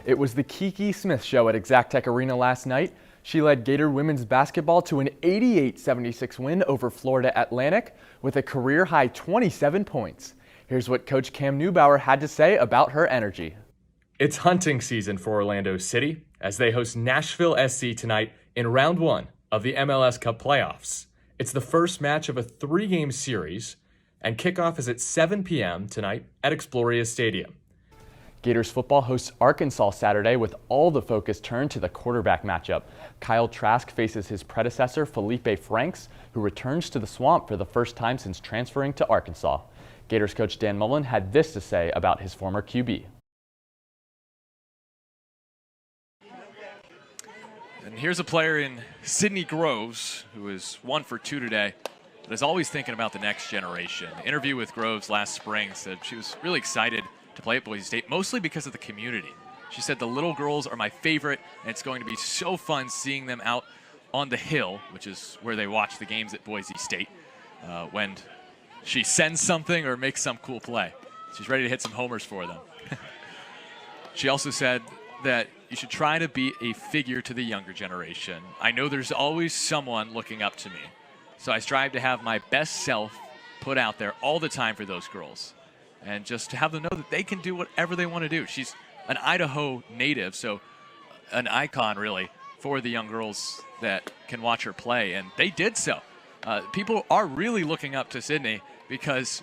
It was the Kiki Smith show at Exactech Arena last night. She led Gator women's basketball to an 88-76 win over Florida Atlantic with a career-high 27 points. Here's what Coach Cam Neubauer had to say about her energy. It's hunting season for Orlando City as they host Nashville SC tonight in round 1 of the MLS Cup playoffs. It's the first match of a 3-game series, and kickoff is at 7 p.m. tonight at Exploria Stadium. Gators football hosts Arkansas Saturday with all the focus turned to the quarterback matchup. Kyle Trask faces his predecessor Felipe Franks, who returns to the Swamp for the first time since transferring to Arkansas. Gators coach Dan Mullen had this to say about his former QB. And here's a player in Sydney Groves, who is 1 for 2 today, but is always thinking about the next generation. An interview with Groves last spring said she was really excited to play at Boise State, mostly because of the community. She said the little girls are my favorite, and it's going to be so fun seeing them out on the hill, which is where they watch the games at Boise State, when she sends something or makes some cool play. She's ready to hit some homers for them. She also said that you should try to be a figure to the younger generation. I know there's always someone looking up to me, so I strive to have my best self put out there all the time for those girls, and just to have them know that they can do whatever they want to do. She's an Idaho native, so an icon really for the young girls that can watch her play, and they did so. People are really looking up to Sydney because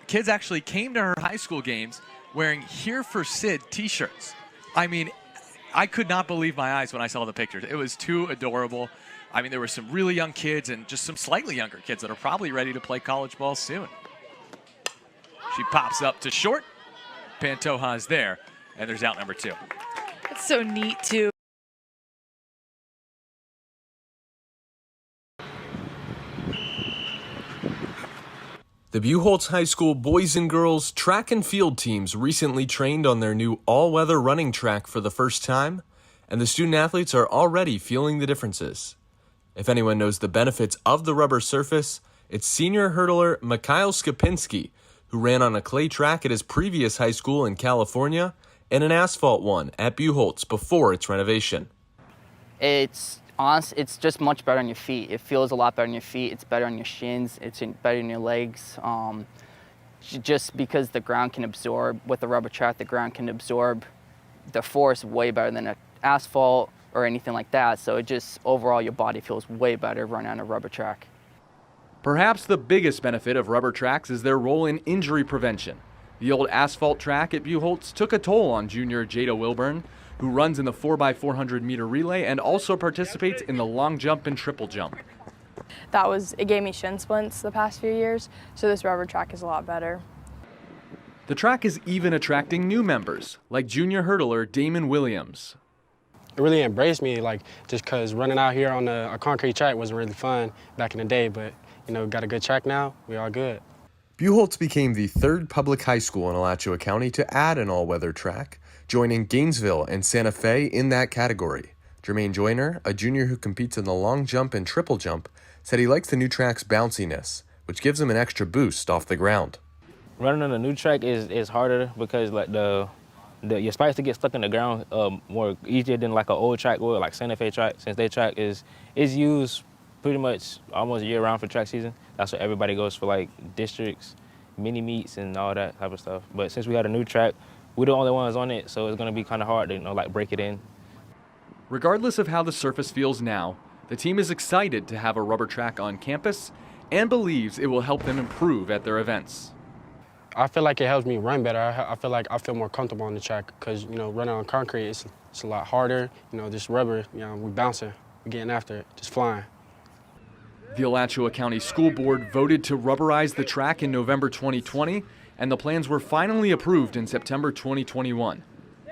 kids actually came to her high school games wearing Here for Sid t-shirts. I mean, I could not believe my eyes when I saw the pictures. It was too adorable. I mean, there were some really young kids and just some slightly younger kids that are probably ready to play college ball soon. She pops up to short. Pantoja is there, and there's out number 2. It's so neat, too. The Buchholz High School boys and girls track and field teams recently trained on their new all-weather running track for the first time, and the student athletes are already feeling the differences. If anyone knows the benefits of the rubber surface, it's senior hurdler Mikhail Skopinski, who ran on a clay track at his previous high school in California and an asphalt one at Buchholz before its renovation. It's just much better on your feet. It feels a lot better on your feet. It's better on your shins. It's better on your legs. Just because the ground can absorb, with the rubber track, the ground can absorb the force way better than an asphalt or anything like that. So it just, overall, your body feels way better running on a rubber track. Perhaps the biggest benefit of rubber tracks is their role in injury prevention. The old asphalt track at Buchholz took a toll on junior Jada Wilburn, who runs in the 4x400 meter relay and also participates in the long jump and triple jump. It gave me shin splints the past few years, so this rubber track is a lot better. The track is even attracting new members, like junior hurdler Damon Williams. It really embraced me, just because running out here on a concrete track wasn't really fun back in the day, but got a good track now, we all good. Buchholz became the 3rd public high school in Alachua County to add an all-weather track, joining Gainesville and Santa Fe in that category. Jermaine Joyner, a junior who competes in the long jump and triple jump, said he likes the new track's bounciness, which gives him an extra boost off the ground. Running on a new track is harder because your spikes to get stuck in the ground more easier than like an old track or like Santa Fe track, since their track is used pretty much almost year-round for track season. That's what everybody goes for, like districts, mini meets, and all that type of stuff. But since we had a new track, we're the only ones on it, so it's going to be kind of hard to break it in. Regardless of how the surface feels now, the team is excited to have a rubber track on campus and believes it will help them improve at their events. I feel like it helps me run better. I feel like I feel more comfortable on the track because, running on concrete, it's a lot harder. This rubber, we bouncing, we're getting after it, just flying. The Alachua County School Board voted to rubberize the track in November 2020, and the plans were finally approved in September 2021.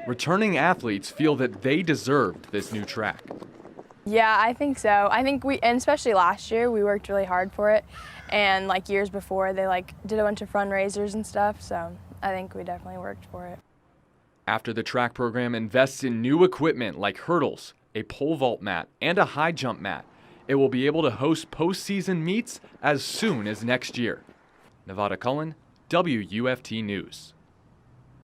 Returning athletes feel that they deserved this new track. Yeah, I think so. I think and especially last year, we worked really hard for it. And years before, they did a bunch of fundraisers and stuff, so I think we definitely worked for it. After the track program invests in new equipment like hurdles, a pole vault mat, and a high jump mat, it will be able to host postseason meets as soon as next year. Nevada Cullen, WUFT News.